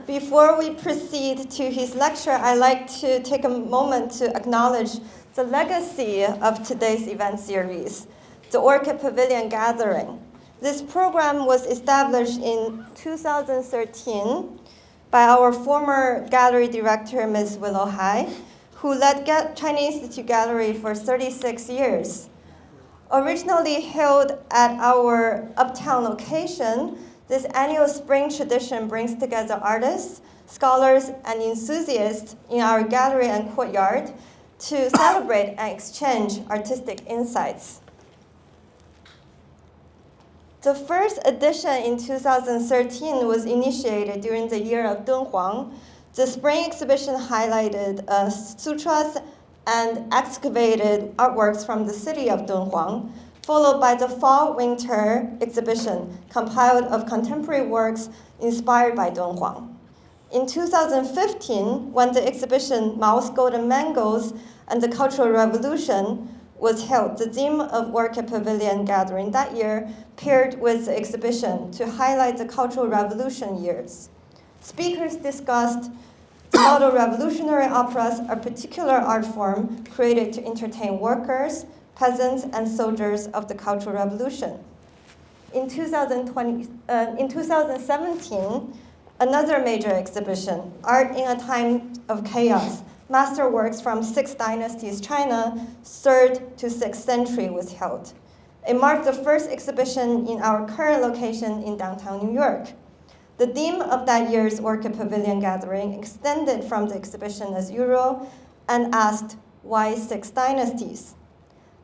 Before we proceed to his lecture, I'd like to take a moment to acknowledge the legacy of today's event series, the Orchid Pavilion Gathering. This program was established in 2013 by our former gallery director, Ms. Willow Hai, who led Chinese Institute Gallery for 36 years. Originally held at our Uptown location, this annual spring tradition brings together artists, scholars, and enthusiasts in our gallery and courtyard to celebrate and exchange artistic insights. The first edition in 2013 was initiated during the year of Dunhuang. The spring exhibition highlighted sutras and excavated artworks from the city of Dunhuang, followed by the fall-winter exhibition compiled of contemporary works inspired by Dunhuang. In 2015, when the exhibition Mao's Golden Mangoes and the Cultural Revolution was held, the theme of Orchid Pavilion Gathering that year paired with the exhibition to highlight the Cultural Revolution years. Speakers discussed the model revolutionary operas, a particular art form created to entertain workers, peasants, and soldiers of the Cultural Revolution. In 2017, another major exhibition, Art in a Time of Chaos, Masterworks from 6 Dynasties China, 3rd to 6th century was held. It marked the first exhibition in our current location in downtown New York. The theme of that year's Orchid Pavilion Gathering extended from the exhibition as usual and asked, why 6 dynasties?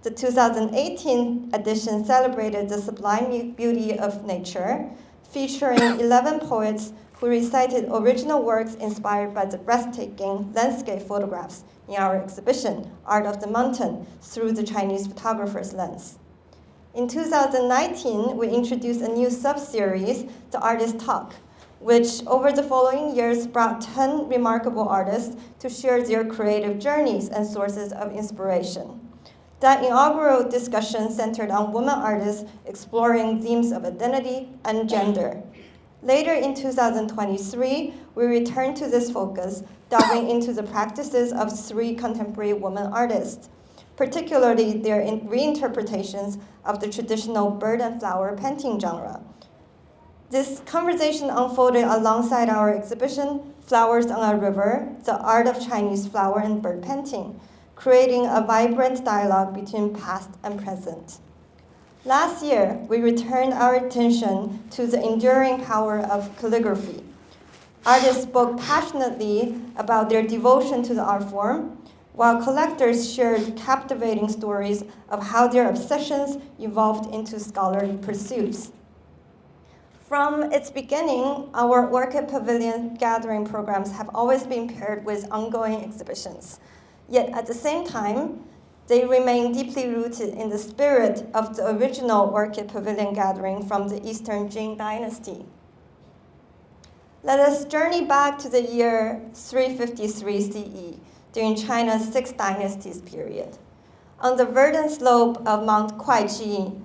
The 2018 edition celebrated the sublime beauty of nature, featuring 11 poets who recited original works inspired by the breathtaking landscape photographs in our exhibition, Art of the Mountain, through the Chinese photographer's lens. In 2019, we introduced a new sub-series, The Artist Talk, which over the following years brought 10 remarkable artists to share their creative journeys and sources of inspiration. That inaugural discussion centered on women artists exploring themes of identity and gender. Later in 2023, we returned to this focus, delving into the practices of 3 contemporary women artists, particularly their reinterpretations of the traditional bird and flower painting genre. This conversation unfolded alongside our exhibition, Flowers on a River, the Art of Chinese Flower and Bird Painting, creating a vibrant dialogue between past and present. Last year, we returned our attention to the enduring power of calligraphy. Artists spoke passionately about their devotion to the art form, while collectors shared captivating stories of how their obsessions evolved into scholarly pursuits. From its beginning, our Orchid Pavilion Gathering programs have always been paired with ongoing exhibitions. Yet at the same time, they remain deeply rooted in the spirit of the original Orchid Pavilion Gathering from the Eastern Jin Dynasty. Let us journey back to the year 353 CE, during China's 6 Dynasties period. On the verdant slope of Mount Kuaiji,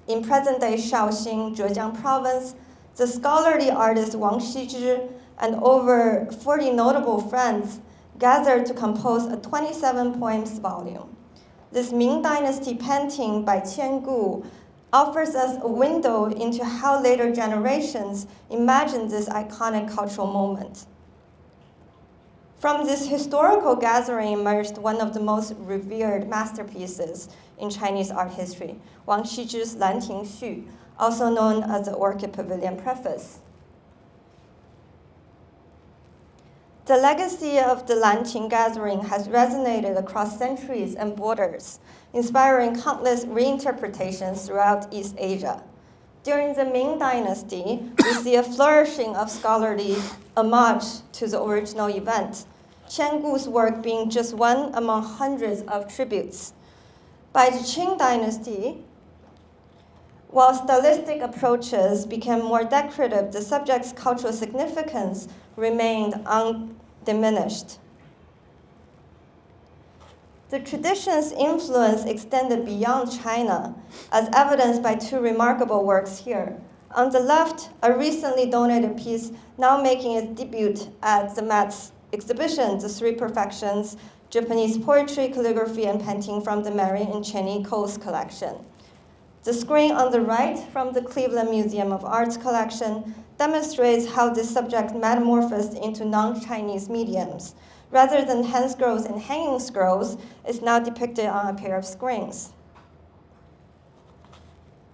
in present-day Shaoxing, Zhejiang province, the scholarly artist Wang Xizhi and over 40 notable friends gathered to compose a 27 poems volume. This Ming Dynasty painting by Qian Gu offers us a window into how later generations imagined this iconic cultural moment. From this historical gathering emerged one of the most revered masterpieces in Chinese art history, Wang Xizhi's Lan Ting Xu, also known as the Orchid Pavilion Preface. The legacy of the Lanqing Gathering has resonated across centuries and borders, inspiring countless reinterpretations throughout East Asia. During the Ming Dynasty, we see a flourishing of scholarly homage to the original event, Qian Gu's work being just one among hundreds of tributes. By the Qing Dynasty, while stylistic approaches became more decorative, the subject's cultural significance remained undiminished. The tradition's influence extended beyond China, as evidenced by 2 remarkable works here, On the left, a recently donated piece now making its debut at the Met's exhibition, The Three Perfections, Japanese Poetry, Calligraphy, and Painting from the Mary and Cheney Coles collection. The screen on the right from the Cleveland Museum of Art's collection demonstrates how this subject metamorphosed into non-Chinese mediums. Rather than hand scrolls and hanging scrolls, it's now depicted on a pair of screens.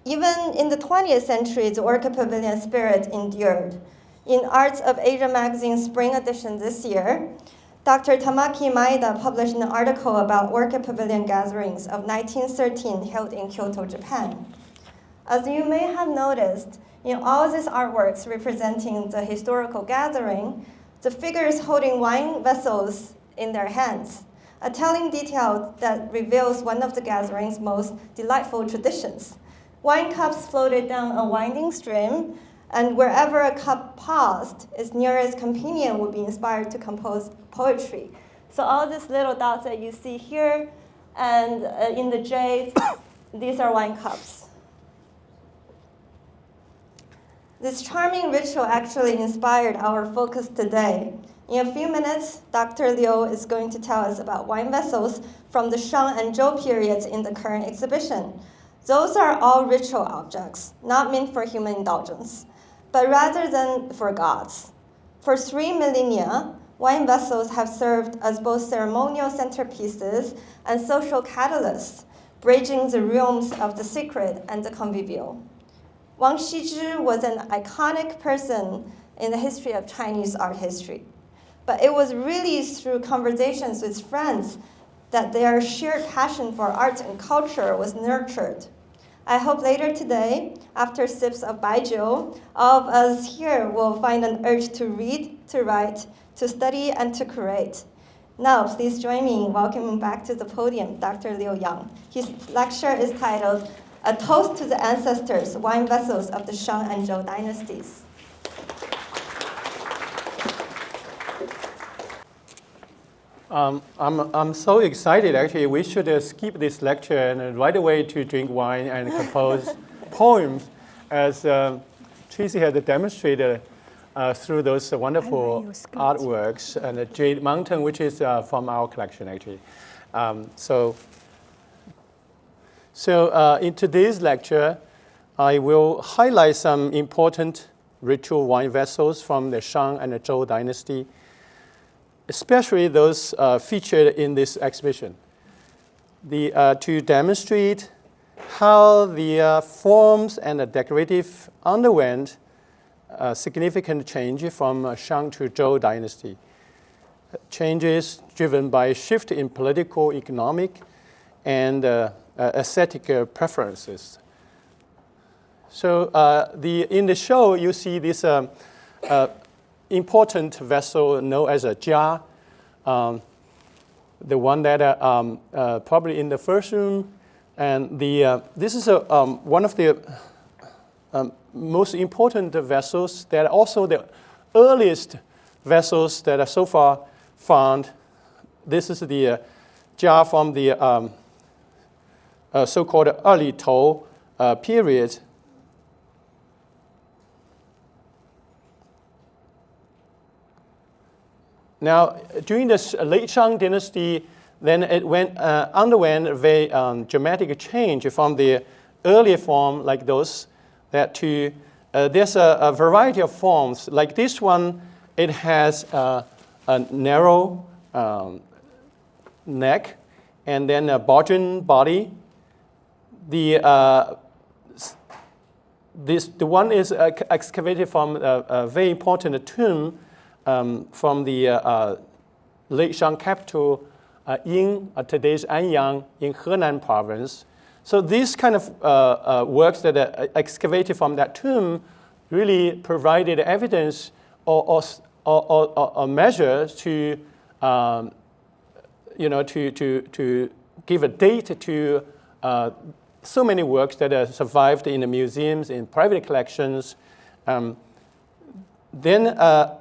Even in the 20th century, the Orchid Pavilion spirit endured. In Arts of Asia magazine's spring edition this year, Dr. Tamaki Maeda published an article about Orchid Pavilion gatherings of 1913 held in Kyoto, Japan. As you may have noticed, in all these artworks representing the historical gathering, the figures holding wine vessels in their hands, a telling detail that reveals one of the gathering's most delightful traditions. Wine cups floated down a winding stream, and wherever a cup paused, its nearest companion would be inspired to compose poetry. So all these little dots that you see here and in the jade, these are wine cups. This charming ritual actually inspired our focus today. In a few minutes, Dr. Liu is going to tell us about wine vessels from the Shang and Zhou periods in the current exhibition. Those are all ritual objects, not meant for human indulgence, but rather than for gods. For 3 millennia, wine vessels have served as both ceremonial centerpieces and social catalysts, bridging the realms of the sacred and the convivial. Wang Xizhi was an iconic person in the history of Chinese art history, but it was really through conversations with friends that their shared passion for art and culture was nurtured. I hope later today, after sips of baijiu, all of us here will find an urge to read, to write, to study, and to create. Now, please join me in welcoming back to the podium Dr. Liu Yang. His lecture is titled, A Toast to the Ancestors, Wine Vessels of the Shang and Zhou Dynasties. I'm so excited, actually. We should skip this lecture and right away to drink wine and compose poems, as Tracy had demonstrated through those wonderful artworks and the Jade Mountain, which is from our collection, actually. So in today's lecture, I will highlight some important ritual wine vessels from the Shang and the Zhou dynasty, especially those featured in this exhibition, to demonstrate how the forms and the decorative underwent significant change from Shang to Zhou dynasty. Changes driven by a shift in political, economic, and aesthetic preferences. So in the show, you see this important vessel known as a jia, the one that probably in the first room, and this is one of the most important vessels that are also the earliest vessels that are so far found. This is the jia from the so-called early Tao period. Now, during the late Shang dynasty, then it underwent a very dramatic change from the earlier form like those that to there's a variety of forms. Like this one, it has a narrow neck and then a bulging body. The one is excavated from a very important tomb from the late Shang capital in today's Anyang in Henan province. So these kind of works that are excavated from that tomb really provided evidence or measures to, to give a date to so many works that are survived in the museums, in private collections. Then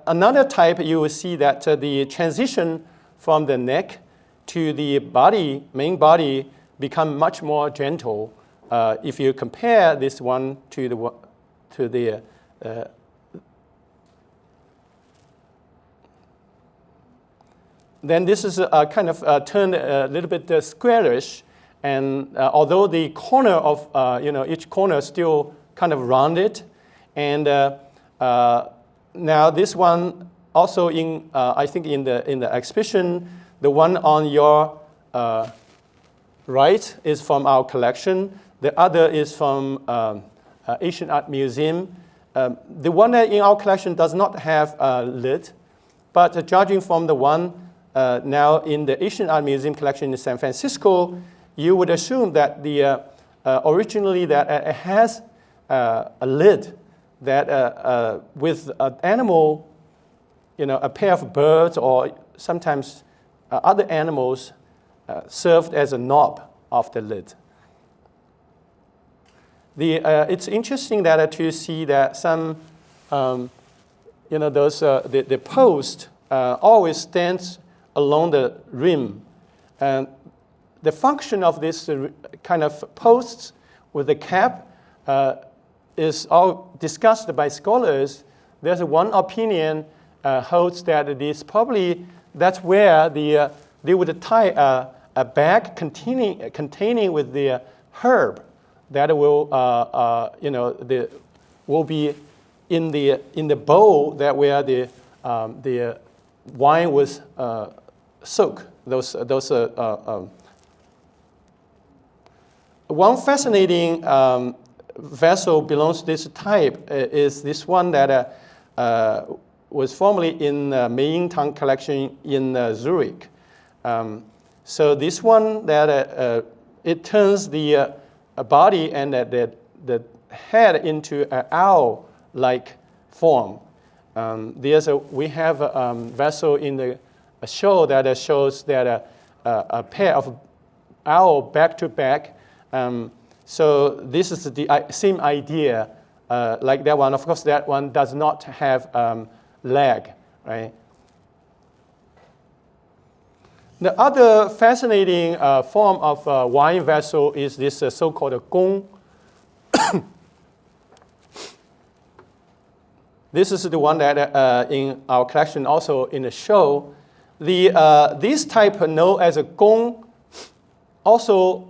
another type, you will see that the transition from the neck to the body, main body, become much more gentle if you compare this one to to the then this is kind of turned a little bit squarish, and although the corner of each corner is still kind of rounded, and now this one also in I think in the exhibition, the one on your right is from our collection. The other is from Asian Art Museum. The one that in our collection does not have a lid, but judging from the one now in the Asian Art Museum collection in San Francisco, you would assume that the originally that it has a lid that with an animal, a pair of birds or sometimes other animals served as a knob of the lid. It's interesting that to see that some, those the post always stands along the rim, and the function of this kind of posts with the cap is all discussed by scholars. There's one opinion holds that this probably that's where they would tie a bag containing with the herb that will will be in the bowl that where the wine was soaked. One fascinating vessel belongs to this type is this one that was formerly in Meiyingtang collection in Zurich. So this one that it turns the body and the head into an owl-like form. We have a vessel in the show that shows that a pair of owl back to back. So this is the same idea like that one. Of course, that one does not have leg, right? The other fascinating form of wine vessel is this so-called gong. This is the one that in our collection also in the show. This type known as a gong also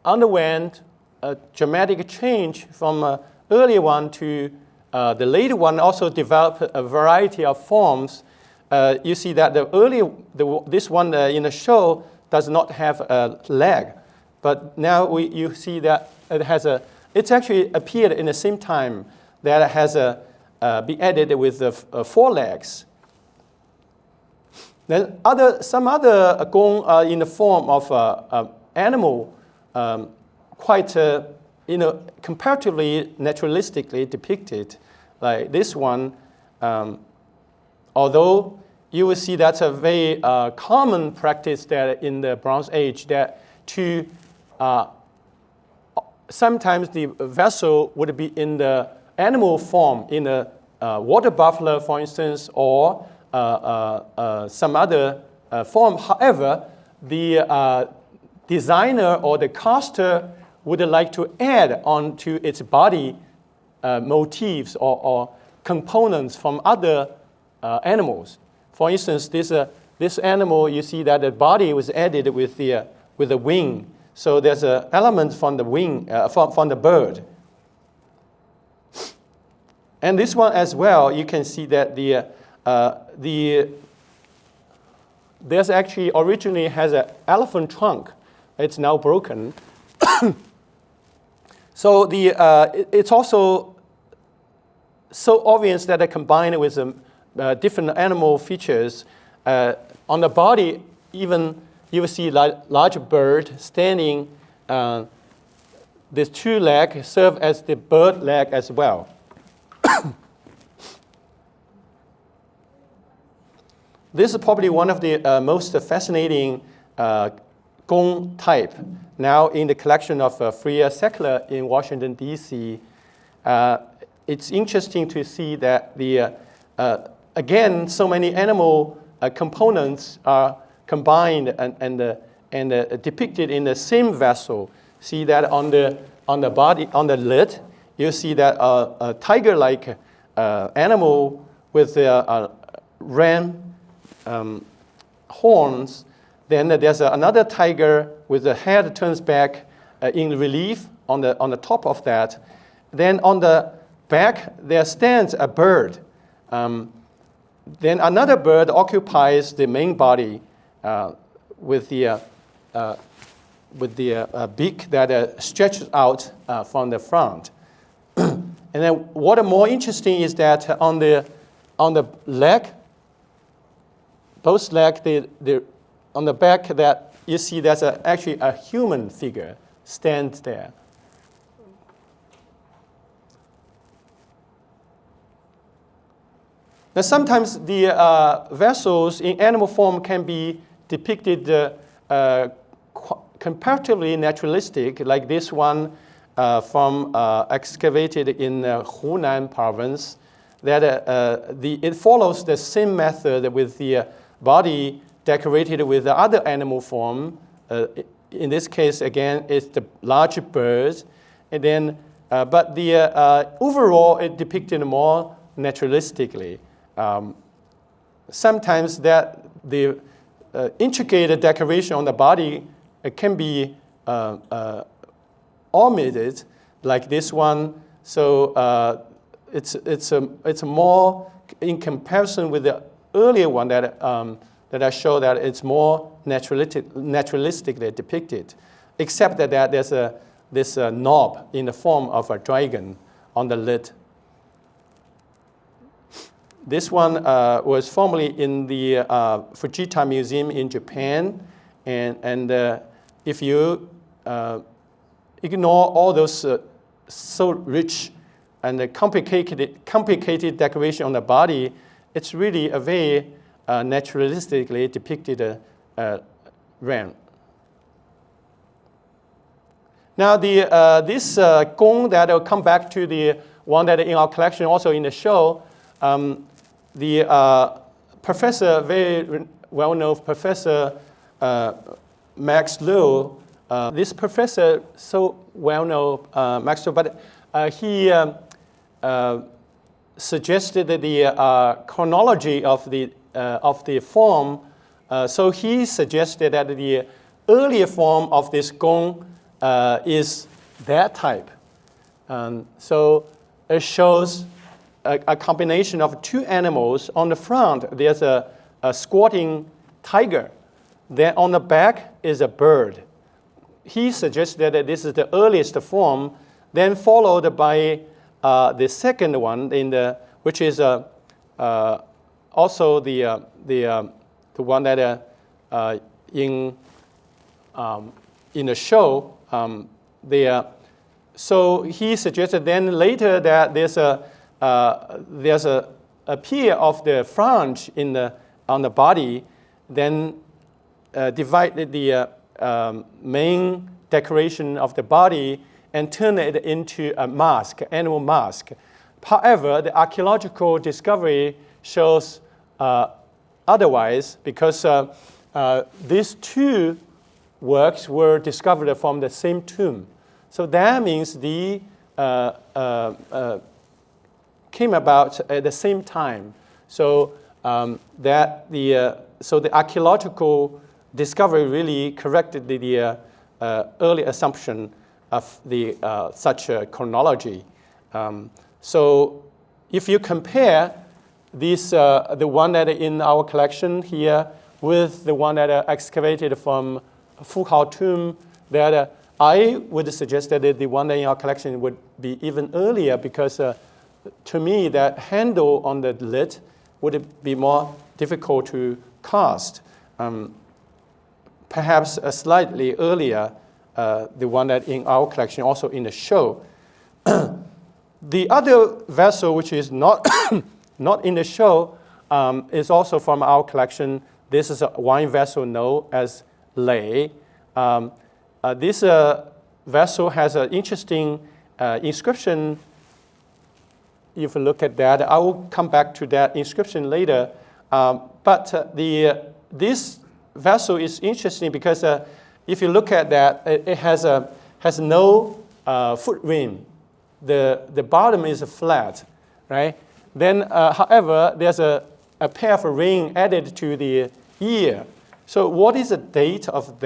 underwent a dramatic change from earlier one to the later one. Also developed a variety of forms. You see that this one in the show does not have a leg, but now you see that it has it's actually appeared in the same time that it has be added with four legs. Then some other gong are in the form of animal, quite comparatively naturalistically depicted, like this one. Although you will see that's a very common practice that in the Bronze Age that sometimes the vessel would be in the animal form, in a water buffalo, for instance, or some other form. However, the designer or the caster would like to add onto its body motifs or components from other animals. For instance, this animal, you see that the body was added with the wing. So there's an element from the wing, from the bird. And this one as well, you can see that there's actually originally has an elephant trunk. It's now broken. So it's also so obvious that they combine it with different animal features. On the body, even you will see large bird standing. These two legs serve as the bird leg as well. This is probably one of the most fascinating gong type now in the collection of Freya Sackler in Washington, D.C. It's interesting to see that again, so many animal components are combined and depicted in the same vessel. See that on the body, on the lid, you see that a tiger-like animal with ram horns. Then there's another tiger with the head turns back in relief on the top of that. Then on the back there stands a bird. Then another bird occupies the main body with the beak that stretches out from the front. And then what more interesting is that on the leg, both legs, on the back, that you see there's actually a human figure stands there. Now sometimes the vessels in animal form can be depicted comparatively naturalistic, like this one from excavated in Hunan province. That it follows the same method with the body decorated with the other animal form. In this case, again, it's the large birds. And then, but the overall, it depicted more naturalistically. Sometimes that the intricate decoration on the body can be omitted, like this one. So it's more in comparison with the earlier one that I showed that it's more naturalistically depicted, except that there's this knob in the form of a dragon on the lid. This one was formerly in the Fujita Museum in Japan, and if you ignore all those so rich and complicated decoration on the body, it's really a very naturalistically depicted ram. Now this gong that will come back to the one that in our collection, also in the show. The professor, very well-known professor Max Liu, this professor so well-known, Max Liu, but he suggested the chronology of the form. So he suggested that the earlier form of this gong is that type. So it shows a combination of two animals. On the front, there's a squatting tiger. Then on the back is a bird. He suggested that this is the earliest form, then followed by the second one, which is also the one that in the show. So he suggested then later that there's a pair of the fringe on the body, then divided the main decoration of the body and turn it into a mask, animal mask. However, the archaeological discovery shows otherwise, because these two works were discovered from the same tomb. So that means the came about at the same time. So so the archaeological discovery really corrected the early assumption of such a chronology. So if you compare this, the one that in our collection here with the one that excavated from Fukao tomb, that I would suggest that the one in our collection would be even earlier, because to me that handle on the lid would be more difficult to cast. Perhaps slightly earlier, the one that in our collection, also in the show. The other vessel, which is not not in the show, is also from our collection. This is a wine vessel known as Lei. This vessel has an interesting inscription. If you look at that, I will come back to that inscription later. But this vessel is interesting because if you look at that, it has no foot ring. the bottom is flat, right? Then, however, there's a pair of ring added to the ear. So what is the date of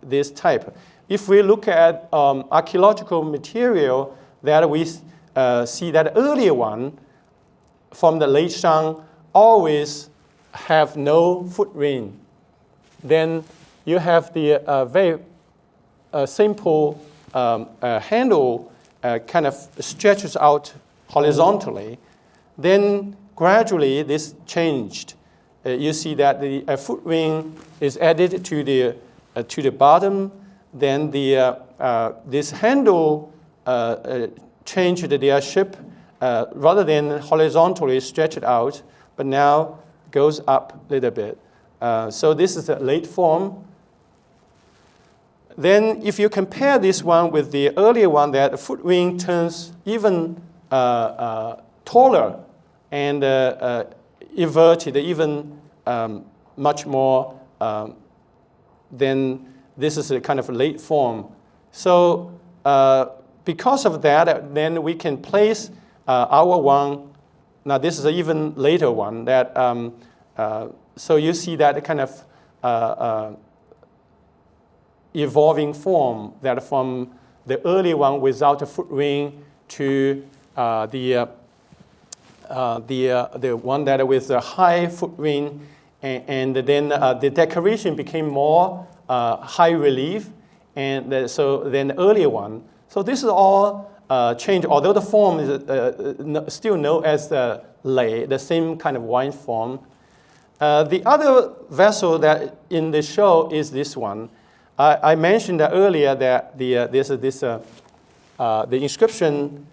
this type? If we look at archaeological material, that we see that earlier one from the late Shang always have no foot ring. Then you have the very simple handle kind of stretches out horizontally. Then gradually this changed. You see that the foot ring is added to the bottom. Then this handle changed their shape rather than horizontally stretched out, but now goes up a little bit. So this is a late form. Then if you compare this one with the earlier one, that the foot ring turns even taller and inverted, even much more, then this is a kind of late form. So because of that, then we can place our one. Now this is an even later one. That so you see that kind of evolving form, that from the early one without a foot ring to the one that with a high foot ring, and then the decoration became more high relief, and so then the earlier one. So this is all changed, although the form is still known as the lei, the same kind of wine form. The other vessel that in the show is this one. I mentioned earlier that the inscription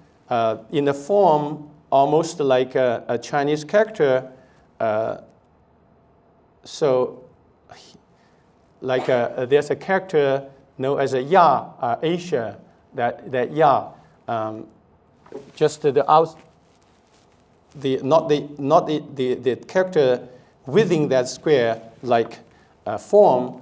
in the form almost like a Chinese character. So like there's a character known as a Ya, Asia, that Ya, just not the character within that square like form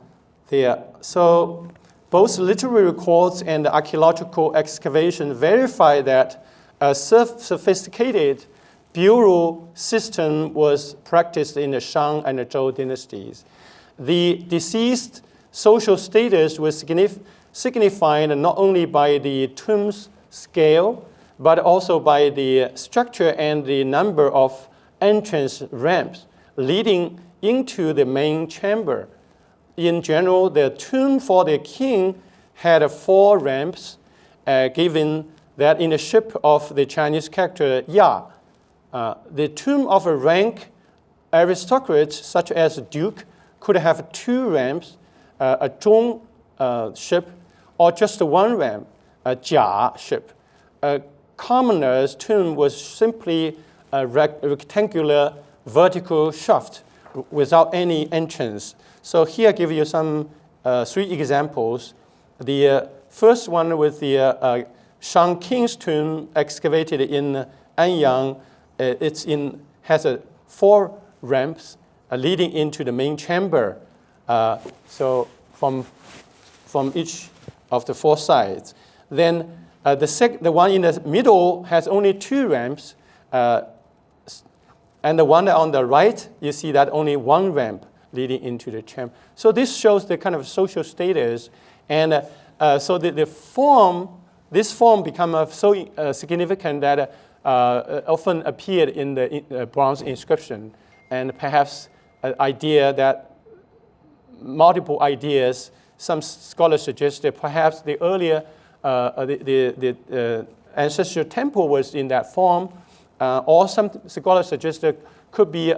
there. So both literary records and archaeological excavation verify that a sophisticated bureau system was practiced in the Shang and the Zhou dynasties. The deceased social status was signified not only by the tomb's scale, but also by the structure and the number of entrance ramps leading into the main chamber. In general, the tomb for the king had 4 ramps, given that in the shape of the Chinese character Ya. The tomb of a rank aristocrat, such as a duke, could have 2 ramps, a zhong shape, or just 1 ramp, a jia shape. A commoner's tomb was simply a rectangular vertical shaft without any entrance. So here I give you some 3 examples. The first one with the Shang King's tomb excavated in Anyang. Has 4 ramps leading into the main chamber. So from each of the 4 sides. Then the one in the middle has only 2 ramps, and the one on the right, you see that only 1 ramp leading into the chamber. So this shows the kind of social status, and so this form become so significant that often appeared in the bronze inscription, and perhaps an idea that multiple ideas. Some scholars suggest that perhaps the earlier the ancestral temple was in that form, or some scholars suggest that could be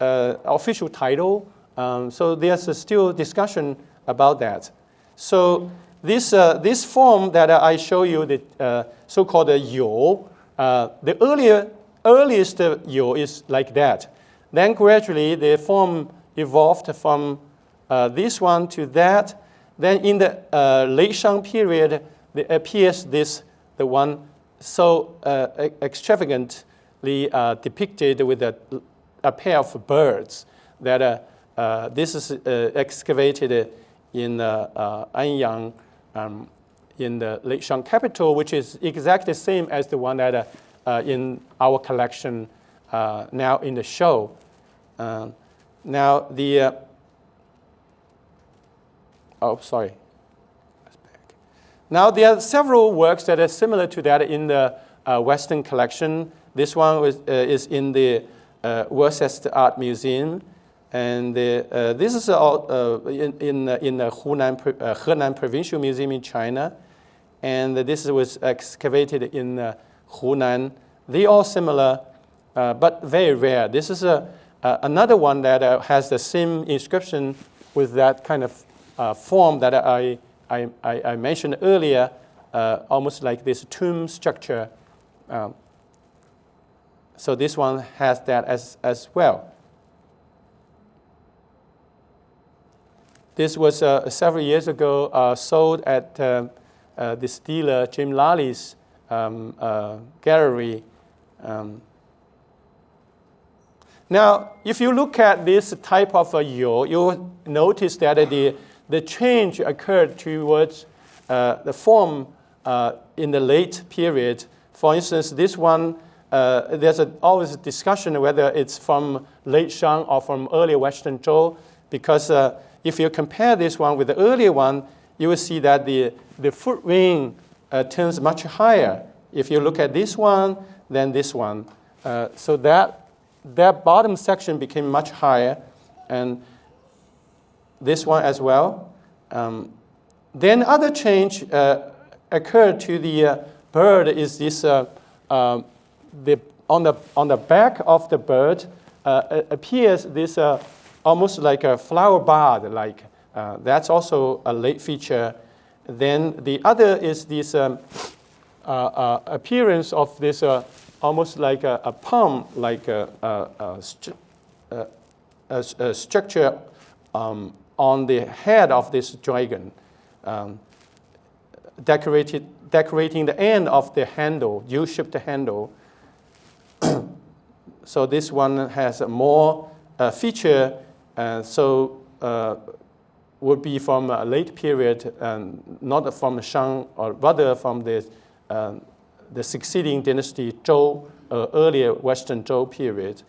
official title. So there's still discussion about that. So this form that I show you, the so-called you, the earliest you is like that. Then gradually the form evolved from this one to that. Then in the late Shang period, there appears the one so extravagantly depicted with a pair of birds. That this is excavated in Anyang in the late Shang capital, which is exactly the same as the one that in our collection now in the show. Now the Now there are several works that are similar to that in the Western collection. This one is in the Worcester Art Museum, and this is in the Henan Provincial Museum in China, and this was excavated in Hunan. They are similar, but very rare. This is another one that has the same inscription with that kind of form that I mentioned earlier, almost like this tomb structure. So this one has that as well. This was several years ago sold at this dealer Jim Lally gallery. Now, if you look at this type of yo, you'll notice that the change occurred towards the form in the late period. For instance, this one, there's always a discussion whether it's from late Shang or from early Western Zhou, because if you compare this one with the earlier one, you will see that the foot ring turns much higher. If you look at this one, then this one. So that bottom section became much higher, and this one as well. Then other change occurred to the bird is this, on the back of the bird appears this almost like a flower bud, like that's also a late feature. Then the other is this appearance of this almost like a palm, like a structure on the head of this dragon, decorating the end of the handle, U-shaped handle. So this one has a more feature, would be from a late period, not from Shang, or rather from the succeeding dynasty Zhou, earlier Western Zhou period.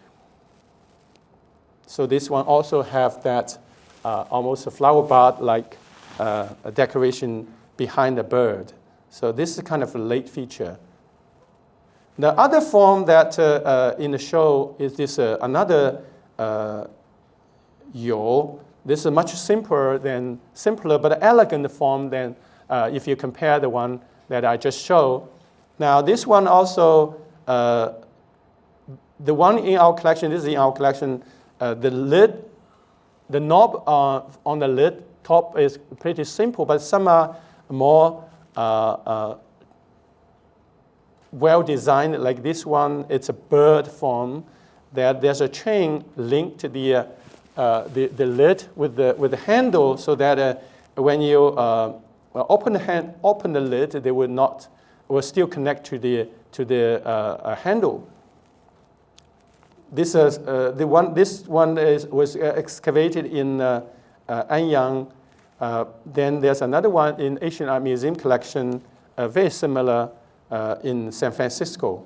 So this one also have that almost a flower bud-like a decoration behind the bird. So this is kind of a late feature. The other form that in the show is this another yo. This is much simpler but elegant form than if you compare the one that I just showed. Now this one also, the one in our collection, this is in our collection, the lid, the knob on the lid top is pretty simple, but some are more well designed, like this one. It's a bird form. There's a chain linked to the lid with the handle, so that when you open the lid, they will still connect to the handle. This one was excavated in Anyang. Then there's another one in Asian Art Museum collection, very similar in San Francisco.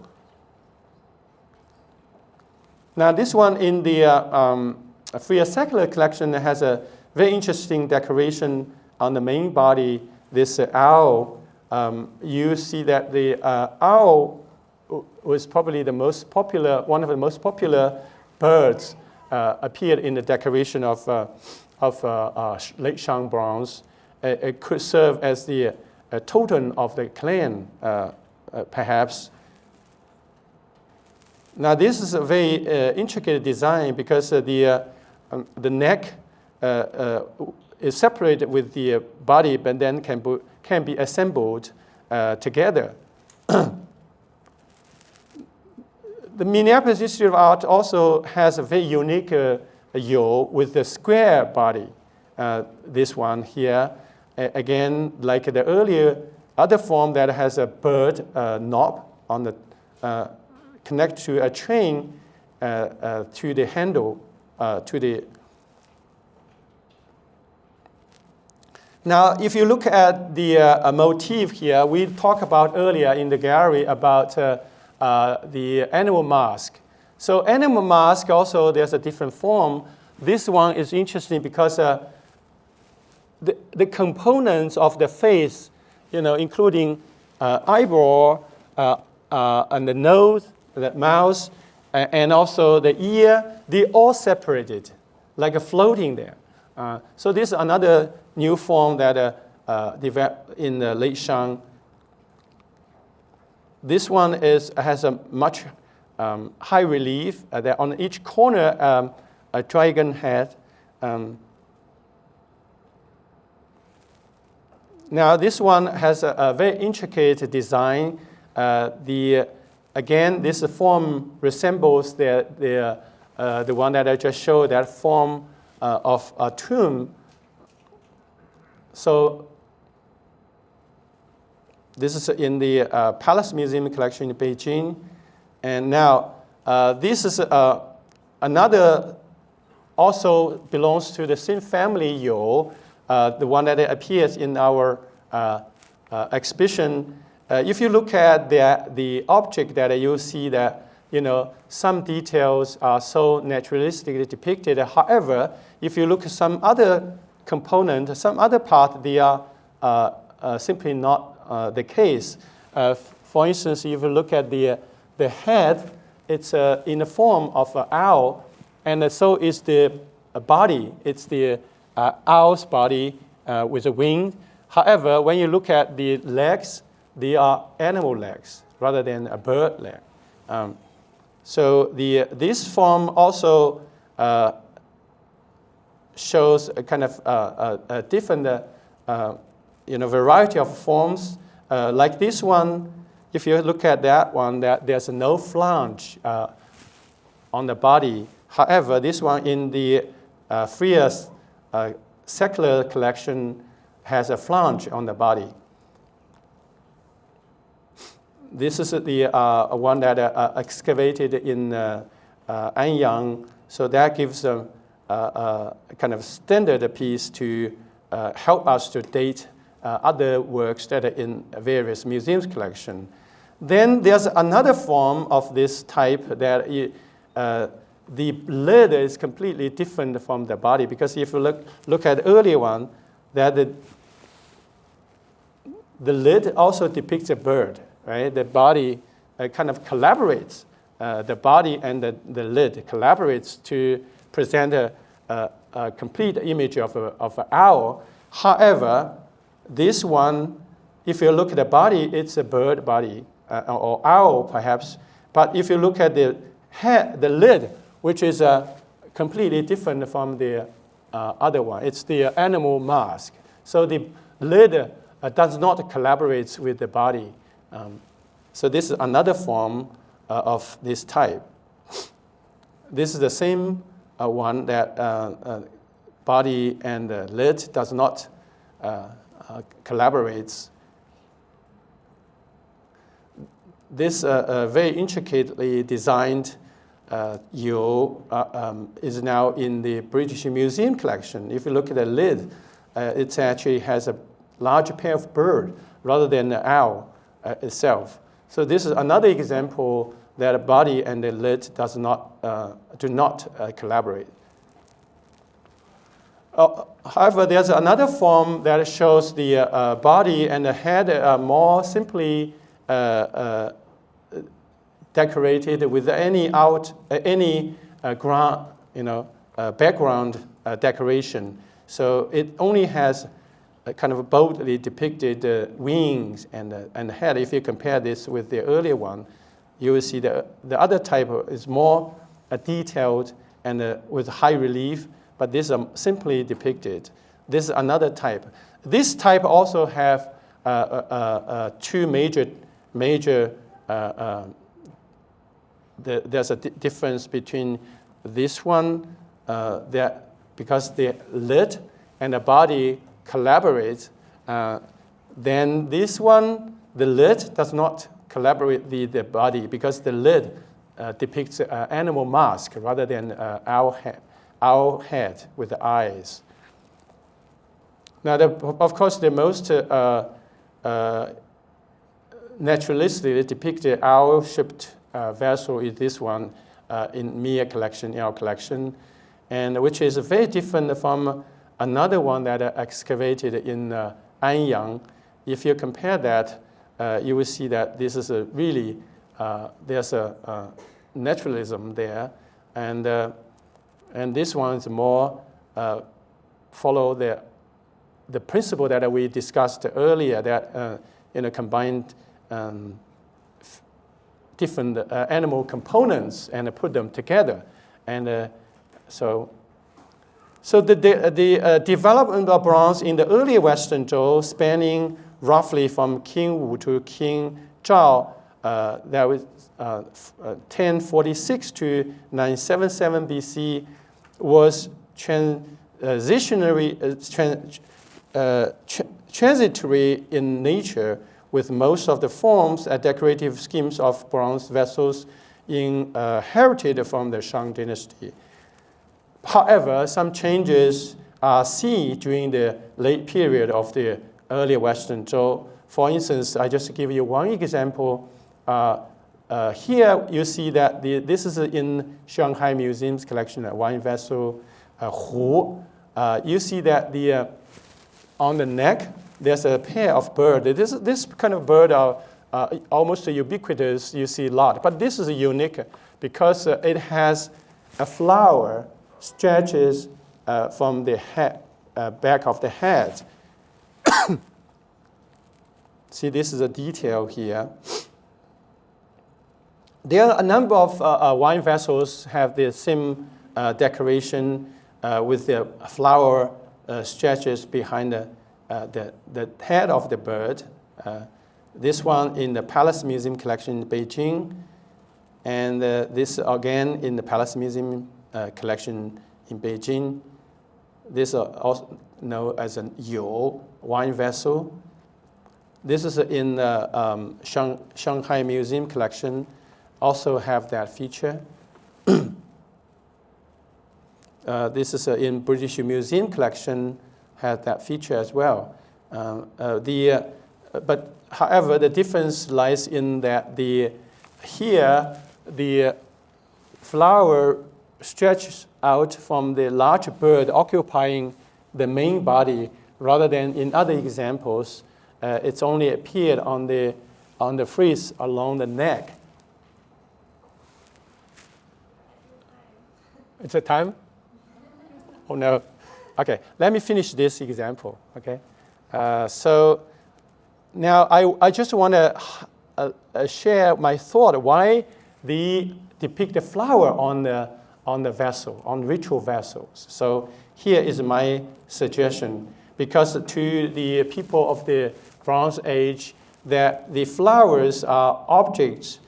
Now this one in the Free Secular collection has a very interesting decoration on the main body. This owl, you see that the owl was probably the most popular, one of the most popular birds appeared in the decoration of late Shang bronze. It could serve as the totem of the clan, perhaps. Now this is a very intricate design because the neck is separated with the body, but then can be assembled together. The Minneapolis Institute of Art also has a very unique yo with the square body. This one here, again, like the earlier other form that has a bird knob on the connect to a chain to the handle, Now, if you look at the motif here, we talked about earlier in the gallery about the animal mask. So animal mask also, there's a different form. This one is interesting because the components of the face, including eyebrow and the nose, the mouth, and also the ear, they all separated, like floating there. So this is another new form that developed in the late Shang. This one has a much high relief. That on each corner, a dragon head. Now this one has a very intricate design. Again, this form resembles the one that I just showed, that form of a tomb. So this is in the Palace Museum collection in Beijing. And now this is another, also belongs to the same family, Yu, the one that appears in our exhibition. If you look at the object that you see that, some details are so naturalistically depicted. However, if you look at some other component, some other part, they are simply not the case. For instance, if you look at the head, it's in the form of an owl, and so is the body. It's the owl's body with a wing. However, when you look at the legs, they are animal legs rather than a bird leg. So this form also shows a kind of a different variety of forms. Like this one, if you look at that one, there's no flange on the body. However, this one in the Freer's secular collection has a flange on the body. This is the one that excavated in Anyang, so that gives a kind of standard piece to help us to date other works that are in various museums collection. Then there's another form of this type that the lid is completely different from the body, because if you look at the earlier one, that the lid also depicts a bird, right? The body kind of collaborates. The body and the lid collaborates to present a complete image of an owl. However, this one, if you look at the body, it's a bird body, or owl perhaps. But if you look at the head, the lid, which is completely different from the other one, it's the animal mask. So the lid does not collaborate with the body. So this is another form of this type. This is the same one that body and lid does not collaborates. This very intricately designed Yu is now in the British Museum collection. If you look at the lid, it actually has a large pair of bird rather than the owl itself. So this is another example that the body and the lid do not collaborate. However, there's another form that shows the body and the head are more simply decorated with any background decoration. So it only has a kind of boldly depicted wings and head. If you compare this with the earlier one, you will see the other type is more detailed and with high relief, but this is simply depicted. This is another type. This type also have two major there's a difference between this one, because the lid and the body collaborate. Then this one, the lid does not collaborate with the body, because the lid depicts an animal mask rather than owl head with the eyes. Now, of course, the most naturalistically depicted owl-shaped vessel is this one in Mia collection, in our collection, and which is very different from another one that are excavated in Anyang. If you compare that, you will see that this is a really, there's a naturalism there, and this one is more follow the principle that we discussed earlier, that combined different animal components and put them together, and so the development of bronze in the early Western Zhou, spanning roughly from King Wu to King Zhao, that was 1046 to 977 BC, was transitory in nature, with most of the forms and decorative schemes of bronze vessels inherited from the Shang dynasty. However, some changes are seen during the late period of the early Western Zhou. For instance, I just give you one example. Here you see that this is in Shanghai Museum's collection, a wine vessel, Hu. You see that on the neck, there's a pair of birds. This kind of bird are almost ubiquitous, you see a lot. But this is unique because it has a flower stretches from the head, back of the head. See, this is a detail here. There are a number of wine vessels have the same decoration with the flower stretches behind the head of the bird. This one in the Palace Museum collection in Beijing, and this again in the Palace Museum collection in Beijing. This is also known as an You wine vessel. This is in the Shanghai Museum collection, also have that feature. This is in British Museum collection, has that feature as well. But however, the difference lies in that here the flower stretches out from the large bird occupying the main body, rather than in other examples, it's only appeared on the frieze along the neck. It's a time? Oh no. Okay, let me finish this example. Okay, so now I just want to share my thought why they depict the flower on the vessel, on ritual vessels. So here is my suggestion, because to the people of the Bronze Age, that the flowers are objects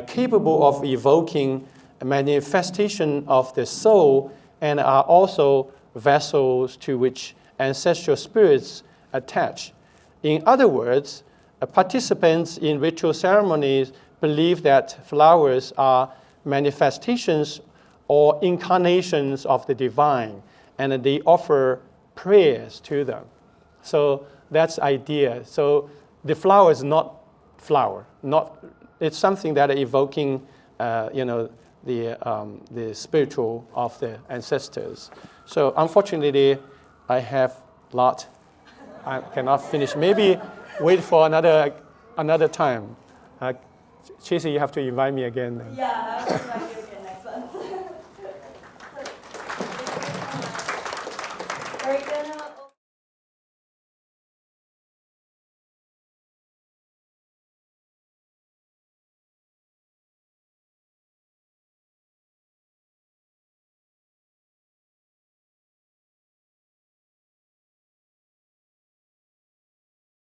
capable of evoking a manifestation of the soul, and are also vessels to which ancestral spirits attach. In other words, participants in ritual ceremonies believe that flowers are manifestations or incarnations of the divine, and they offer prayers to them. So that's the idea. So the flower is not flower. It's something that is evoking, the spiritual of the ancestors. So unfortunately, I have a lot. I cannot finish. Maybe wait for another time. Tracy, you have to invite me again. Yeah, I'll invite you again next one. Very good.